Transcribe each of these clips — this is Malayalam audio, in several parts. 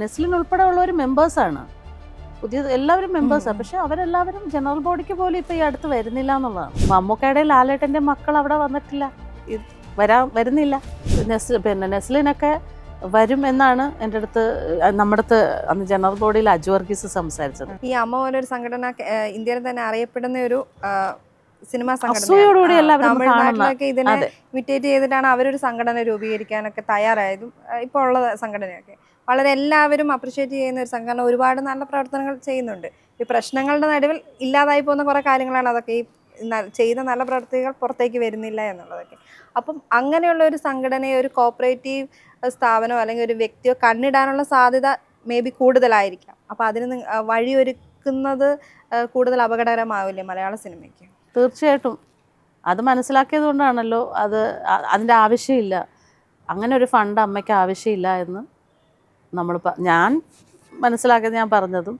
നെസ്ലിൻ ഉൾപ്പെടെ ഉള്ളവർ മെമ്പേഴ്സാണ്, പുതിയ എല്ലാവരും മെമ്പേഴ്സാണ്. പക്ഷെ അവരെല്ലാവരും ജനറൽ ബോഡിക്ക് പോലും ഇപ്പം ഈ അടുത്ത് വരുന്നില്ല എന്നുള്ളതാണ്. മമ്മൂക്കയുടെ ലാലേട്ടൻ്റെ മക്കൾ അവിടെ വന്നിട്ടില്ല, വരുന്നില്ല. നെസ്ലിനൊക്കെ വരും എന്നാണ് എൻ്റെ അടുത്ത് നമ്മുടെ അടുത്ത് അന്ന് ജനറൽ ബോഡിയിൽ അജു വർഗീസ് സംസാരിച്ചത്. ഈ അമ്മ പോലെ ഒരു സംഘടന ഇന്ത്യയിൽ തന്നെ അറിയപ്പെടുന്ന ഒരു സിനിമാ അസൂയോടുകൂടി എല്ലാവരും തമിഴ്നാട്ടിലൊക്കെ ഇതിനെ ഇമിറ്റേറ്റ് ചെയ്തിട്ടാണ് അവരൊരു സംഘടന രൂപീകരിക്കാനൊക്കെ തയ്യാറായതും ഇപ്പോൾ ഉള്ള സംഘടനയൊക്കെ വളരെ എല്ലാവരും അപ്രിഷ്യേറ്റ് ചെയ്യുന്ന ഒരു സംഘടന ഒരുപാട് നല്ല പ്രവർത്തനങ്ങൾ ചെയ്യുന്നുണ്ട്. ഈ പ്രശ്നങ്ങളുടെ നടുവിൽ ഇല്ലാതായി പോകുന്ന കുറേ കാര്യങ്ങളാണ് അതൊക്കെ. ഈ ചെയ്ത നല്ല പ്രവർത്തികൾ പുറത്തേക്ക് വരുന്നില്ല എന്നുള്ളതൊക്കെ. അപ്പം അങ്ങനെയുള്ള ഒരു സംഘടനയോ ഒരു കോപ്പറേറ്റീവ് സ്ഥാപനമോ അല്ലെങ്കിൽ ഒരു വ്യക്തിയോ കണ്ണിടാനുള്ള സാധ്യത മേ ബി കൂടുതലായിരിക്കാം. അപ്പോൾ അതിന് വഴിയൊരുക്കുന്നത് കൂടുതൽ അപകടകരമാവില്ലേ മലയാള സിനിമയ്ക്ക്? തീർച്ചയായിട്ടും അത് മനസ്സിലാക്കിയത് കൊണ്ടാണല്ലോ അതിൻ്റെ ആവശ്യമില്ല, അങ്ങനെ ഒരു ഫണ്ട് അമ്മയ്ക്ക് ആവശ്യമില്ല എന്ന് ഞാൻ മനസ്സിലാക്കിയത്, ഞാൻ പറഞ്ഞതും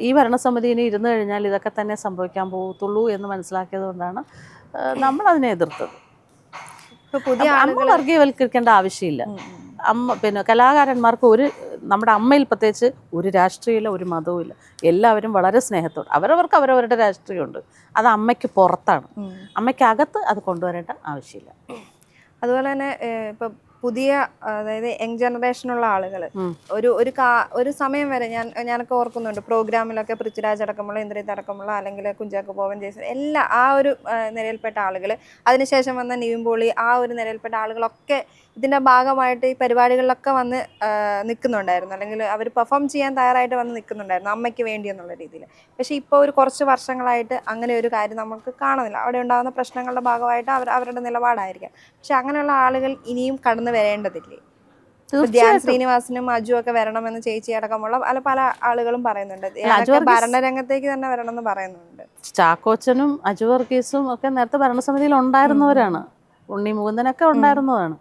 ഈ ഭരണസമിതി ഇനി ഇരുന്ന് കഴിഞ്ഞാൽ ഇതൊക്കെ തന്നെ സംഭവിക്കാൻ പോകത്തുള്ളൂ എന്ന് മനസ്സിലാക്കിയത് കൊണ്ടാണ് നമ്മൾ അതിനെ എതിർത്തത്. അമ്മ വർഗീയവൽക്കരിക്കേണ്ട ആവശ്യമില്ല. പിന്നെ കലാകാരന്മാർക്ക് നമ്മുടെ അമ്മയിൽ പ്രത്യേകിച്ച് ഒരു രാഷ്ട്രീയമില്ല, ഒരു മതവും ഇല്ല. എല്ലാവരും വളരെ സ്നേഹത്തോടെ അവരവർക്ക് അവരവരുടെ രാഷ്ട്രീയമുണ്ട്, അത് അമ്മയ്ക്ക് പുറത്താണ്. അമ്മയ്ക്കകത്ത് അത് കൊണ്ടുവരേണ്ട ആവശ്യമില്ല. അതുപോലെ തന്നെ ഇപ്പം പുതിയ, അതായത് യങ് ജനറേഷനുള്ള ആളുകൾ ഒരു സമയം വരെ ഞാനൊക്കെ ഓർക്കുന്നുണ്ട്, പ്രോഗ്രാമിലൊക്കെ പൃഥ്വിരാജ് അടക്കമുള്ള, ഇന്ദ്രിത് അടക്കമുള്ള, അല്ലെങ്കിൽ കുഞ്ചാക്കോ ബോബൻ, ജയ്സൺ, എല്ലാ ആ ഒരു നിരയിൽപ്പെട്ട ആളുകൾ, അതിനുശേഷം വന്ന നിവിൻ പോളി, ആ ഒരു നിരയിൽപ്പെട്ട ആളുകളൊക്കെ ഇതിൻ്റെ ഭാഗമായിട്ട് ഈ പരിപാടികളിലൊക്കെ വന്ന് നിൽക്കുന്നുണ്ടായിരുന്നു, അല്ലെങ്കിൽ അവർ പെർഫോം ചെയ്യാൻ തയ്യാറായിട്ട് വന്ന് നിൽക്കുന്നുണ്ടായിരുന്നു അമ്മയ്ക്ക് വേണ്ടി എന്നുള്ള രീതിയിൽ. പക്ഷേ ഇപ്പോൾ ഒരു കുറച്ച് വർഷങ്ങളായിട്ട് അങ്ങനെ ഒരു കാര്യം നമുക്ക് കാണുന്നില്ല. അവിടെ ഉണ്ടാകുന്ന പ്രശ്നങ്ങളുടെ ഭാഗമായിട്ട് അവരുടെ നിലപാടായിരിക്കാം. പക്ഷെ അങ്ങനെയുള്ള ആളുകൾ ഇനിയും കടന്നു വരേണ്ടതില്ലേ? ധ്യാൻ ശ്രീനിവാസനും അജു ഒക്കെ വരണമെന്ന് ചേച്ചി അടക്കമുള്ള പല ആളുകളും പറയുന്നുണ്ട്. ഭരണരംഗത്തേക്ക് തന്നെ വരണമെന്ന് പറയുന്നുണ്ട്. ചാക്കോച്ചനും അജു വർഗീസും ഒക്കെ നേരത്തെ ഭരണസമിതിയിൽ ഉണ്ടായിരുന്നവരാണ്, ഉണ്ണി മുകുന്ദനൊക്കെ ഉണ്ടായിരുന്നതാണ്.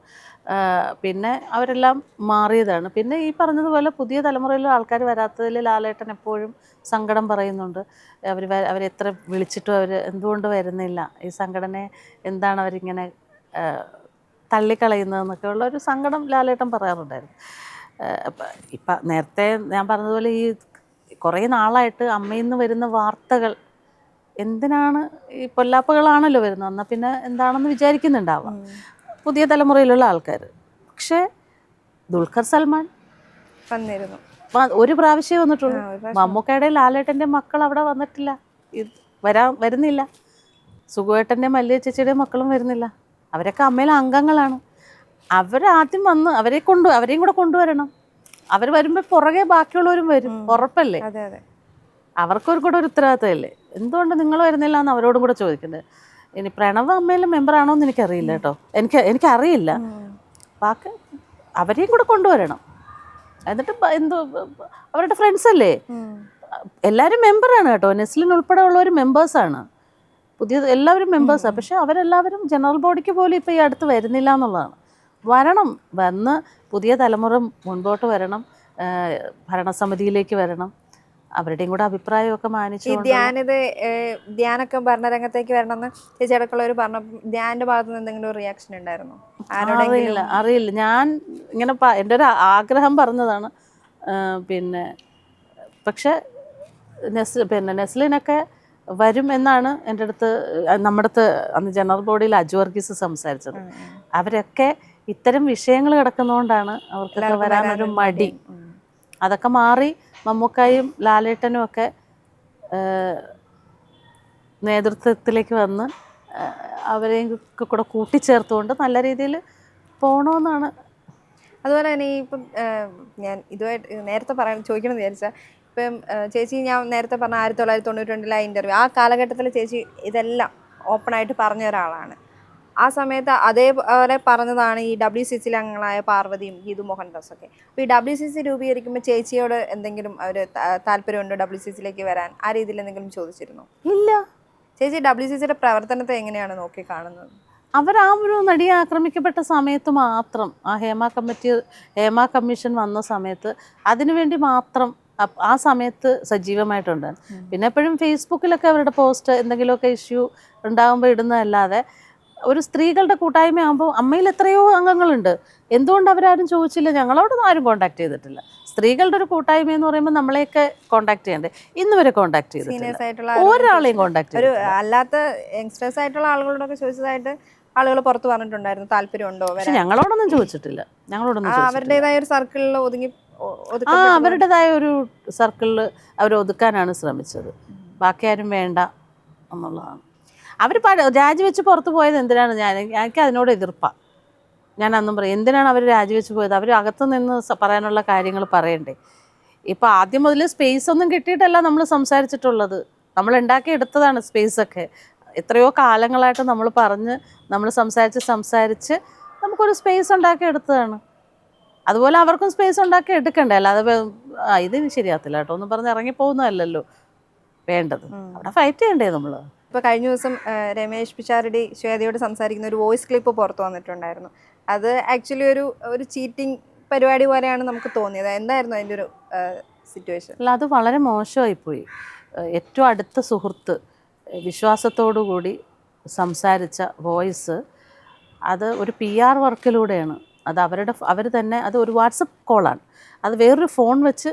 പിന്നെ അവരെല്ലാം മാറിയതാണ്. പിന്നെ ഈ പറഞ്ഞതുപോലെ പുതിയ തലമുറയിലെ ആൾക്കാർ വരാത്തതിൽ ലാലേട്ടൻ എപ്പോഴും സങ്കടം പറയുന്നുണ്ട്. അവരെത്ര വിളിച്ചിട്ടും അവർ എന്തുകൊണ്ട് വരുന്നില്ല, ഈ സംഘടനയെ എന്താണ് അവരിങ്ങനെ തള്ളിക്കളയുന്നതെന്നൊക്കെ ഉള്ള ഒരു സങ്കടം ലാലേട്ടൻ പറയാറുണ്ടായിരുന്നു. ഇപ്പം നേരത്തെ ഞാൻ പറഞ്ഞതുപോലെ ഈ കുറേ നാളായിട്ട് അമ്മയിൽ നിന്ന് വരുന്ന വാർത്തകൾ എന്തിനാണ്, ഈ പൊല്ലാപ്പുകളാണല്ലോ വരുന്നത്, എന്നാൽ പിന്നെ എന്താണെന്ന് വിചാരിക്കുന്നുണ്ടാവാം പുതിയ തലമുറയിലുള്ള ആൾക്കാർ. പക്ഷേ ദുൽഖർ സൽമാൻ വന്നിരുന്നു, ഒരു പ്രാവശ്യമേ വന്നിട്ടുള്ളൂ. മമ്മൂക്കയുടെ ലാലേട്ടൻ്റെ മക്കൾ അവിടെ വന്നിട്ടില്ല, വരുന്നില്ല. സുഖുവേട്ടൻ്റെ മല്ലിക ചേച്ചിയുടെ മക്കളും വരുന്നില്ല. അവരൊക്കെ അമ്മയിലെ അംഗങ്ങളാണ്. അവരാദ്യം വന്ന് അവരെയും കൂടെ കൊണ്ടുവരണം. അവർ വരുമ്പോൾ പുറകെ ബാക്കിയുള്ളവരും വരും, ഉറപ്പല്ലേ? അവർക്കൊരു കൂടെ ഒരു ഉത്തരവാദിത്തമല്ലേ? എന്തുകൊണ്ട് നിങ്ങൾ വരുന്നില്ല എന്ന് അവരോടും കൂടെ ചോദിക്കുന്നത്. ഇനി പ്രണവ് അമ്മയിലെ മെമ്പറാണോ എന്ന് എനിക്കറിയില്ല കേട്ടോ, എനിക്കറിയില്ല. ബാക്കി അവരെയും കൂടെ കൊണ്ടുവരണം. എന്നിട്ട് അവരുടെ ഫ്രണ്ട്സ് അല്ലേ, എല്ലാവരും മെമ്പറാണ് കേട്ടോ. നെസ്ലിൻ ഉൾപ്പെടെ ഉള്ളവർ മെമ്പേഴ്സാണ്, എല്ലാവരും മെമ്പേഴ്സാണ്. പക്ഷെ അവരെല്ലാവരും ജനറൽ ബോഡിക്ക് പോലും ഇപ്പം ഈ അടുത്ത് വരുന്നില്ല എന്നുള്ളതാണ്. വന്ന് പുതിയ തലമുറ മുൻപോട്ട് വരണം, ഭരണസമിതിയിലേക്ക് വരണം, അവരുടെയും കൂടെ അഭിപ്രായമൊക്കെ മാനിച്ചു. ധ്യാനൊക്കെ ഭരണരംഗത്തേക്ക് വരണമെന്ന് ചേച്ചി അടക്കമുള്ളവർ പറഞ്ഞു. ധ്യാനിന്റെ ഭാഗത്ത് നിന്ന് എന്തെങ്കിലും റിയാക്ഷൻ ഉണ്ടായിരുന്നോ? അറിയില്ല. ഞാൻ ഇങ്ങനെ എൻ്റെ ഒരു ആഗ്രഹം പറഞ്ഞതാണ്. പിന്നെ പക്ഷെ നെസ്ലിനൊക്കെ വരും എന്നാണ് എൻ്റെ അടുത്ത് നമ്മുടെ അടുത്ത് അന്ന് ജനറൽ ബോഡിയിൽ അജു വർഗീസ് സംസാരിച്ചത്. അവരൊക്കെ ഇത്തരം വിഷയങ്ങൾ കിടക്കുന്നതുകൊണ്ടാണ് അവർക്കൊക്കെ വരാനൊരു മടി. അതൊക്കെ മാറി മമ്മൂക്കായും ലാലേട്ടനും ഒക്കെ നേതൃത്വത്തിലേക്ക് വന്ന് അവരെയും കൂടെ കൂട്ടിച്ചേർത്തുകൊണ്ട് നല്ല രീതിയിൽ പോകണമെന്നാണ്. അതുപോലെ തന്നെ ഇപ്പം ഞാൻ ഇതുമായിട്ട് നേരത്തെ ചോദിക്കണമെന്ന് വിചാരിച്ചാൽ, ഇപ്പം ചേച്ചി ഞാൻ നേരത്തെ പറഞ്ഞ 1992 ഇൻ്റർവ്യൂ, ആ കാലഘട്ടത്തിൽ ചേച്ചി ഇതെല്ലാം ഓപ്പണായിട്ട് പറഞ്ഞ ഒരാളാണ്. ആ സമയത്ത് അതേപോലെ പറഞ്ഞതാണ് ഈ WCC അംഗങ്ങളായ പാർവതിയും ഗീതു മോഹൻദാസൊക്കെ. അപ്പോൾ ഈ WCC രൂപീകരിക്കുമ്പോൾ ചേച്ചിയോട് എന്തെങ്കിലും ഒരു താല്പര്യമുണ്ടോ WCCയിലേക്ക് വരാൻ? ആ രീതിയിൽ എന്തെങ്കിലും ചോദിച്ചിരുന്നോ? ഇല്ല. ചേച്ചി WCCയുടെ പ്രവർത്തനത്തെ എങ്ങനെയാണ് നോക്കി കാണുന്നത്? ആ ഒരു നടിയെ ആക്രമിക്കപ്പെട്ട സമയത്ത് മാത്രം, ആ ഹേമ കമ്മീഷൻ വന്ന സമയത്ത് അതിനുവേണ്ടി മാത്രം ആ സമയത്ത് സജീവമായിട്ടുണ്ടായിരുന്നു. പിന്നെ എപ്പോഴും ഫേസ്ബുക്കിലൊക്കെ അവരുടെ പോസ്റ്റ് എന്തെങ്കിലുമൊക്കെ ഇഷ്യൂ ഉണ്ടാകുമ്പോൾ ഇടുന്നതല്ലാതെ ഒരു സ്ത്രീകളുടെ കൂട്ടായ്മ ആകുമ്പോൾ അമ്മയിൽ എത്രയോ അംഗങ്ങളുണ്ട്, എന്തുകൊണ്ട് അവരാരും ചോദിച്ചില്ല? ഞങ്ങളോടൊന്നും ആരും കോൺടാക്ട് ചെയ്തിട്ടില്ല. സ്ത്രീകളുടെ ഒരു കൂട്ടായ്മ എന്ന് പറയുമ്പോൾ നമ്മളെയൊക്കെ കോൺടാക്ട് ചെയ്യണ്ടേ? ഇന്ന് വരെ കോൺടാക്ട് ചെയ്തിട്ടില്ല, ഒരാളെയും കോൺടാക്ട് ഒരു ചെയ്തിട്ടില്ല. അല്ലാത്ത യങ്സ്റ്റേഴ്സ് ആയിട്ടുള്ള ആളുകളോടൊക്കെ ചോദിച്ചതായിട്ട് ആളുകൾ പുറത്ത് പറഞ്ഞിട്ടുണ്ടായിരുന്നു താല്പര്യമുണ്ടോ. പക്ഷെ ഞങ്ങളോടൊന്നും ചോദിച്ചിട്ടില്ല, ഞങ്ങളോടൊന്നും അവരുടേതായ ഒരു സർക്കിളിൽ അവരുടേതായ ഒരു സർക്കിളിൽ അവർ ഒതുക്കാനാണ് ശ്രമിച്ചത്. ബാക്കി ആരും വേണ്ട എന്നുള്ളതാണ്. അവർ രാജിവെച്ച് പുറത്ത് പോയത് എന്തിനാണ്? എനിക്ക് അതിനോട് എതിർപ്പാണ്. ഞാൻ അന്നും പറയും, എന്തിനാണ് അവർ രാജിവെച്ച് പോയത്? അവർ അകത്ത് നിന്ന് പറയാനുള്ള കാര്യങ്ങൾ പറയണ്ടേ? ഇപ്പോൾ ആദ്യം മുതൽ സ്പേസ് ഒന്നും കിട്ടിയിട്ടല്ല നമ്മൾ സംസാരിച്ചിട്ടുള്ളത്, നമ്മൾ ഉണ്ടാക്കിയെടുത്തതാണ് സ്പേസൊക്കെ. എത്രയോ കാലങ്ങളായിട്ട് നമ്മൾ നമ്മൾ സംസാരിച്ച് നമുക്കൊരു സ്പേസ് ഉണ്ടാക്കിയെടുത്തതാണ്. അതുപോലെ അവർക്കും സ്പേസ് ഉണ്ടാക്കി എടുക്കണ്ടേ? അല്ലാതെ ഇതിന് ശരിയാകത്തില്ല കേട്ടോ ഒന്നും പറഞ്ഞ് ഇറങ്ങിപ്പോകുന്നതല്ലല്ലോ വേണ്ടത്. അവിടെ ഫൈറ്റ് ചെയ്യണ്ടേ നമ്മൾ? ഇപ്പോൾ കഴിഞ്ഞ ദിവസം രമേശ് പിഷാരടി ശ്വേതയോട് സംസാരിക്കുന്ന ഒരു വോയിസ് ക്ലിപ്പ് പുറത്തു വന്നിട്ടുണ്ടായിരുന്നു. അത് ആക്ച്വലി ഒരു ചീറ്റിംഗ് പരിപാടി പോലെയാണ് നമുക്ക് തോന്നിയത്. എന്തായിരുന്നു അതിൻ്റെ ഒരു സിറ്റുവേഷൻ? അല്ല, അത് വളരെ മോശമായിപ്പോയി. ഏറ്റവും അടുത്ത സുഹൃത്ത് വിശ്വാസത്തോടു കൂടി സംസാരിച്ച വോയിസ്, അത് ഒരു PR വർക്കിലൂടെയാണ്. അത് അവർ തന്നെ, അത് ഒരു വാട്സപ്പ് കോളാണ്, അത് വേറൊരു ഫോൺ വെച്ച്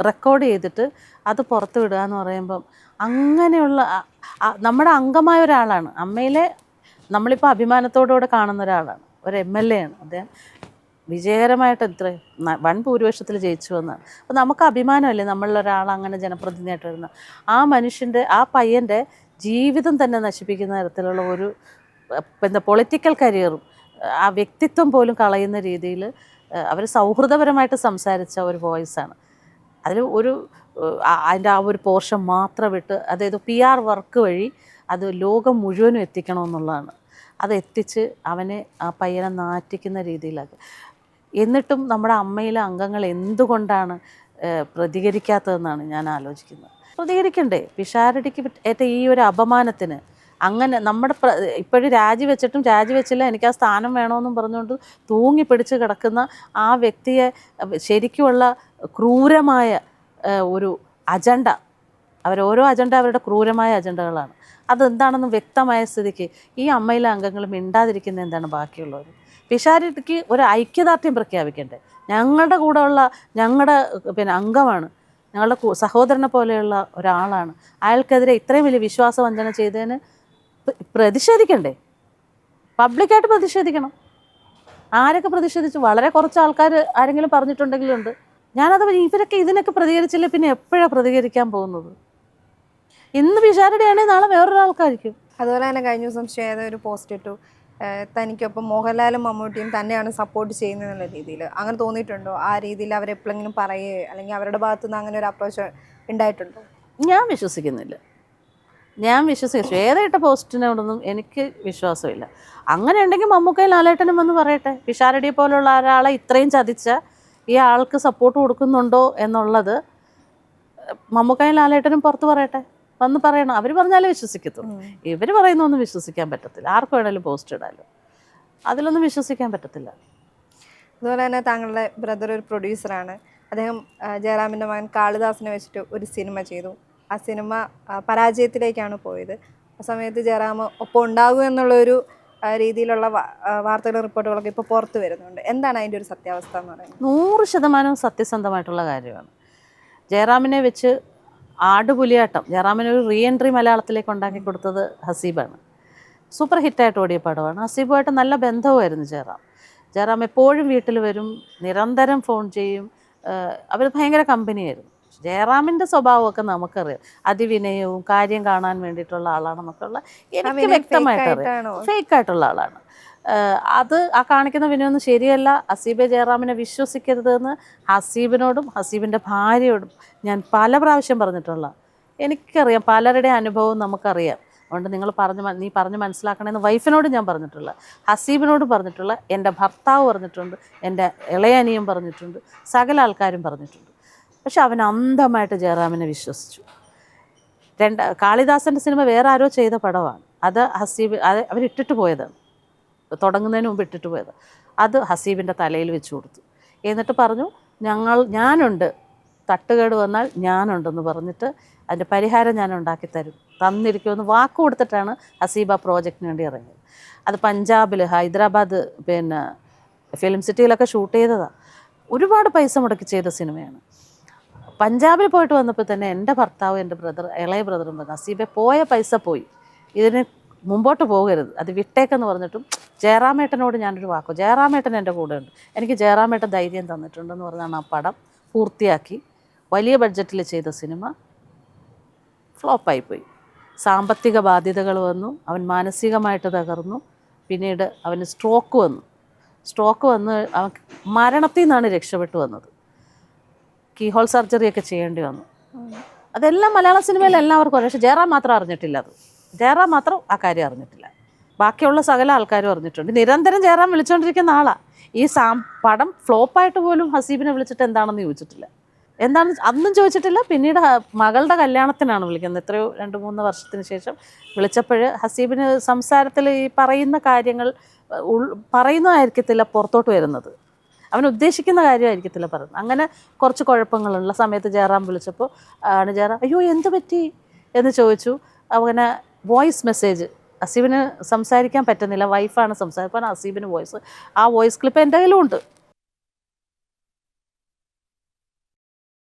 റെക്കോർഡ് ചെയ്തിട്ട് അത് പുറത്ത് വിടുക എന്ന് പറയുമ്പം, അങ്ങനെയുള്ള നമ്മുടെ അംഗമായ ഒരാളാണ്, അമ്മയിലെ നമ്മളിപ്പോൾ അഭിമാനത്തോടുകൂടെ കാണുന്ന ഒരാളാണ്, ഒരു MLA ആണ് അദ്ദേഹം. വിജയകരമായിട്ട് വൻ ഭൂരിപക്ഷത്തിൽ ജയിച്ചു വന്നതാണ്. അപ്പോൾ നമുക്ക് അഭിമാനമല്ലേ നമ്മളിലൊരാൾ അങ്ങനെ ജനപ്രതിനിധിയായിട്ട് വരുന്ന. ആ മനുഷ്യൻ്റെ, ആ പയ്യൻ്റെ ജീവിതം തന്നെ നശിപ്പിക്കുന്ന തരത്തിലുള്ള ഒരു പൊളിറ്റിക്കൽ കരിയറും ആ വ്യക്തിത്വം പോലും കളയുന്ന രീതിയിൽ അവർ സൗഹൃദപരമായിട്ട് സംസാരിച്ച ഒരു വോയിസാണ്. അതിൽ അതിൻ്റെ ആ ഒരു പോർഷൻ മാത്രം വിട്ട്, അതായത് PR വർക്ക് വഴി അത് ലോകം മുഴുവനും എത്തിക്കണമെന്നുള്ളതാണ്. അത് എത്തിച്ച് അവനെ, ആ പയ്യനെ നാറ്റിക്കുന്ന രീതിയിലാക്കി. എന്നിട്ടും നമ്മുടെ അമ്മയിലെ അംഗങ്ങൾ എന്തുകൊണ്ടാണ് പ്രതികരിക്കാത്തതെന്നാണ് ഞാൻ ആലോചിക്കുന്നത്. പ്രതികരിക്കണ്ടേ? പിഷാരടിക്ക് ഏറ്റ ഈ ഒരു അപമാനത്തിന് അങ്ങനെ നമ്മുടെ ഇപ്പോഴും രാജിവെച്ചില്ല, എനിക്ക് ആ സ്ഥാനം വേണമെന്നും പറഞ്ഞുകൊണ്ട് തൂങ്ങിപ്പിടിച്ച് കിടക്കുന്ന ആ വ്യക്തിയെ ശരിക്കുമുള്ള ക്രൂരമായ ഒരു അജണ്ട, ഓരോ അജണ്ട അവരുടെ ക്രൂരമായ അജണ്ടകളാണ്. അതെന്താണെന്ന് വ്യക്തമായ സ്ഥിതിക്ക് ഈ അമ്മയിലെ അംഗങ്ങൾ മിണ്ടാതിരിക്കുന്ന എന്താണ് ബാക്കിയുള്ളവർ? പിഷാരടിക്ക് ഒരു ഐക്യദാർഢ്യം പ്രഖ്യാപിക്കണ്ടേ? ഞങ്ങളുടെ കൂടെയുള്ള അംഗമാണ്, ഞങ്ങളുടെ സഹോദരനെ പോലെയുള്ള ഒരാളാണ്, അയാൾക്കെതിരെ ഇത്രയും വലിയ വിശ്വാസവഞ്ചന ചെയ്തതിന് പ്രതിഷേധിക്കണ്ടേ? പബ്ലിക്കായിട്ട് പ്രതിഷേധിക്കണം. ആരൊക്കെ പ്രതിഷേധിച്ചു? വളരെ കുറച്ച് ആൾക്കാർ ആരെങ്കിലും പറഞ്ഞിട്ടുണ്ടെങ്കിലുണ്ട്. ഇവരൊക്കെ ഇതിനൊക്കെ പ്രതികരിച്ചില്ല, പിന്നെ എപ്പോഴാണ് പ്രതികരിക്കാൻ പോകുന്നത്? ഇന്ന് പിഷാരടിയാണെങ്കിൽ നാളെ വേറൊരാൾക്കായിരിക്കും. അതുപോലെ തന്നെ കഴിഞ്ഞ ദിവസം ശ്വേത ഒരു പോസ്റ്റ് ഇട്ടു, തനിക്കൊപ്പം മോഹൻലാലും മമ്മൂട്ടിയും തന്നെയാണ് സപ്പോർട്ട് ചെയ്യുന്നതെന്നുള്ള രീതിയിൽ. അങ്ങനെ തോന്നിയിട്ടുണ്ടോ? ആ രീതിയിൽ അവരെപ്പോഴെങ്കിലും പറയുകയോ അല്ലെങ്കിൽ അവരുടെ ഭാഗത്തുനിന്ന് അങ്ങനെ ഒരു അപ്രോച്ച് ഉണ്ടായിട്ടുണ്ടോ? ഞാൻ വിശ്വസിക്കുന്നില്ല. ശ്വേത ഇട്ട പോസ്റ്റിനോടൊന്നും എനിക്ക് വിശ്വാസമില്ല. അങ്ങനെ ഉണ്ടെങ്കിൽ മമ്മൂക്കയും ലാലേട്ടനും വന്ന് പറയട്ടെ, പിഷാരടിയെ പോലുള്ള ഒരാളെ ഇത്രയും ചതിച്ച ഈ ആൾക്ക് സപ്പോർട്ട് കൊടുക്കുന്നുണ്ടോ എന്നുള്ളത് മമ്മൂക്കയും ലാലേട്ടനും പുറത്ത് പറയട്ടെ, വന്ന് പറയണം. അവർ പറഞ്ഞാലേ വിശ്വസിക്കത്തുള്ളൂ. ഇവർ പറയുന്നൊന്നും വിശ്വസിക്കാൻ പറ്റത്തില്ല. ആർക്ക് വേണേലും പോസ്റ്റ് ഇടാലോ, അതിലൊന്നും വിശ്വസിക്കാൻ പറ്റത്തില്ല. അതുപോലെ തന്നെ താങ്കളുടെ ബ്രദർ ഒരു പ്രൊഡ്യൂസറാണ്. അദ്ദേഹം ജയറാമിൻ്റെ മകൻ കാളിദാസിനെ വെച്ചിട്ട് ഒരു സിനിമ ചെയ്തു. ആ സിനിമ പരാജയത്തിലേക്കാണ് പോയത്. ആ സമയത്ത് ജയറാം ഒപ്പം ഉണ്ടാകും എന്നുള്ളൊരു രീതിയിലുള്ള വാർത്തകളും റിപ്പോർട്ടുകളൊക്കെ ഇപ്പോൾ പുറത്ത് വരുന്നുണ്ട്. എന്താണ് അതിൻ്റെ ഒരു സത്യാവസ്ഥ എന്ന് പറയുന്നത്? 100% സത്യസന്ധമായിട്ടുള്ള കാര്യമാണ്. ജയറാമിനെ വെച്ച് ആടുപുലിയാട്ടം, ജയറാമിനൊരു എൻട്രി മലയാളത്തിലേക്ക് ഉണ്ടാക്കി കൊടുത്തത് ഹസീബാണ്. സൂപ്പർ ഹിറ്റായിട്ട് ഓടിയ പടമാണ്. ഹസീബുമായിട്ട് നല്ല ബന്ധവുമായിരുന്നു ജയറാം എപ്പോഴും വീട്ടിൽ വരും, നിരന്തരം ഫോൺ ചെയ്യും. അവർ ഭയങ്കര കമ്പനിയായിരുന്നു. ജയറാമിൻ്റെ സ്വഭാവമൊക്കെ നമുക്കറിയാം, അതിവിനയവും കാര്യം കാണാൻ വേണ്ടിയിട്ടുള്ള ആളാണെന്നൊക്കെയുള്ള എനിക്ക് വ്യക്തമായിട്ട് അറിയാം. ഫേക്കായിട്ടുള്ള ആളാണ് അത്. ആ കാണിക്കുന്ന വിനയൊന്നും ശരിയല്ല. ഹസീബെ ജയറാമിനെ വിശ്വസിക്കരുതെന്ന് ഹസീബിനോടും ഹസീബിൻ്റെ ഭാര്യയോടും ഞാൻ പല പ്രാവശ്യം പറഞ്ഞിട്ടുള്ള, എനിക്കറിയാം, പലരുടെ അനുഭവം നമുക്കറിയാം. അതുകൊണ്ട് നീ പറഞ്ഞ് മനസ്സിലാക്കണമെന്ന് വൈഫിനോട് ഞാൻ പറഞ്ഞിട്ടുള്ള, ഹസീബിനോട് പറഞ്ഞിട്ടുള്ള, എൻ്റെ ഭർത്താവ് പറഞ്ഞിട്ടുണ്ട്, എൻ്റെ ഇളയനിയും പറഞ്ഞിട്ടുണ്ട്, സകല ആൾക്കാരും പറഞ്ഞിട്ടുണ്ട്. പക്ഷെ അവൻ അന്ധമായിട്ട് ജയറാമിനെ വിശ്വസിച്ചു. കാളിദാസൻ്റെ സിനിമ വേറെ ആരോ ചെയ്ത പടമാണ്. അത് അവരിട്ടിട്ട് പോയതാണ്, തുടങ്ങുന്നതിന് മുമ്പ് ഇട്ടിട്ട് പോയത്. അത് ഹസീബിൻ്റെ തലയിൽ വെച്ച് കൊടുത്തു. എന്നിട്ട് പറഞ്ഞു, ഞാനുണ്ട്, തട്ടുകേട് വന്നാൽ ഞാനുണ്ടെന്ന് പറഞ്ഞിട്ട് അതിൻ്റെ പരിഹാരം ഞാൻ ഉണ്ടാക്കി തരും, തന്നിരിക്കുമെന്ന് വാക്ക് കൊടുത്തിട്ടാണ് ഹസീബ് ആ പ്രോജക്റ്റിന് വേണ്ടി ഇറങ്ങിയത്. അത് പഞ്ചാബിൽ ഹൈദരാബാദ് പിന്നെ ഫിലിം സിറ്റിയിലൊക്കെ ഷൂട്ട് ചെയ്തതാണ്. ഒരുപാട് പൈസ മുടക്കി ചെയ്ത സിനിമയാണ്. പഞ്ചാബിൽ പോയിട്ട് വന്നപ്പോൾ തന്നെ എൻ്റെ ഭർത്താവ് എൻ്റെ ഇളയ ബ്രദറും പറഞ്ഞു, നസീബെ പോയ പൈസ പോയി, ഇതിന് മുമ്പോട്ട് പോകരുത്, അത് വിട്ടേക്കെന്ന് പറഞ്ഞിട്ടും ജയറാമേട്ടനോട് ഞാനൊരു വാക്കോ, ജയറാമേട്ടൻ എൻ്റെ കൂടെ ഉണ്ട്, എനിക്ക് ജയറാമേട്ടൻ ധൈര്യം തന്നിട്ടുണ്ടെന്ന് പറഞ്ഞാണ് ആ പടം പൂർത്തിയാക്കി. വലിയ ബഡ്ജറ്റിൽ ചെയ്ത സിനിമ ഫ്ലോപ്പായിപ്പോയി. സാമ്പത്തിക ബാധ്യതകൾ വന്നു, അവൻ മാനസികമായിട്ട് തകർന്നു. പിന്നീട് അവന് സ്ട്രോക്ക് വന്ന് അവൻ മരണത്തിൽ നിന്നാണ് രക്ഷപ്പെട്ടു വന്നത്. കീഹോൾ സർജറിയൊക്കെ ചെയ്യേണ്ടി വന്നു. അതെല്ലാം മലയാള സിനിമയിൽ എല്ലാവർക്കും അറിയാം. പക്ഷേ ജയറാം മാത്രം അറിഞ്ഞിട്ടില്ല. ജയറാം മാത്രം ആ കാര്യം അറിഞ്ഞിട്ടില്ല. ബാക്കിയുള്ള സകല ആൾക്കാരും അറിഞ്ഞിട്ടുണ്ട്. നിരന്തരം ജയറാം വിളിച്ചുകൊണ്ടിരിക്കുന്ന ആളാണ്. ഈ പടം ഫ്ലോപ്പായിട്ട് പോലും ഹസീബിനെ വിളിച്ചിട്ട് എന്താണെന്ന് ചോദിച്ചിട്ടില്ല. എന്താണ് അന്നും ചോദിച്ചിട്ടില്ല. പിന്നീട് മകളുടെ കല്യാണത്തിനാണ് വിളിക്കുന്നത്. എത്രയോ 2-3 വർഷത്തിന് ശേഷം വിളിച്ചപ്പോൾ ഹസീബിന് സംസാരത്തിൽ ഈ പറയുന്ന കാര്യങ്ങൾ പറയുന്നതായിരിക്കത്തില്ല പുറത്തോട്ട് വരുന്നത്, അവൻ ഉദ്ദേശിക്കുന്ന കാര്യമായിരിക്കത്തില്ല പറയുന്നത്. അങ്ങനെ കുറച്ച് കുഴപ്പങ്ങളുള്ള സമയത്ത് ജയറാം വിളിച്ചപ്പോൾ ആണ് ജയറാം അയ്യോ എന്ത് പറ്റി എന്ന് ചോദിച്ചു. അങ്ങനെ വോയിസ് മെസ്സേജ്, ഹസീബിന് സംസാരിക്കാൻ പറ്റുന്നില്ല, വൈഫാണ് സംസാരിക്കാൻ, ഹസീബിന് വോയിസ്, ആ വോയിസ് ക്ലിപ്പ് എൻ്റെ കയ്യിലും ഉണ്ട്.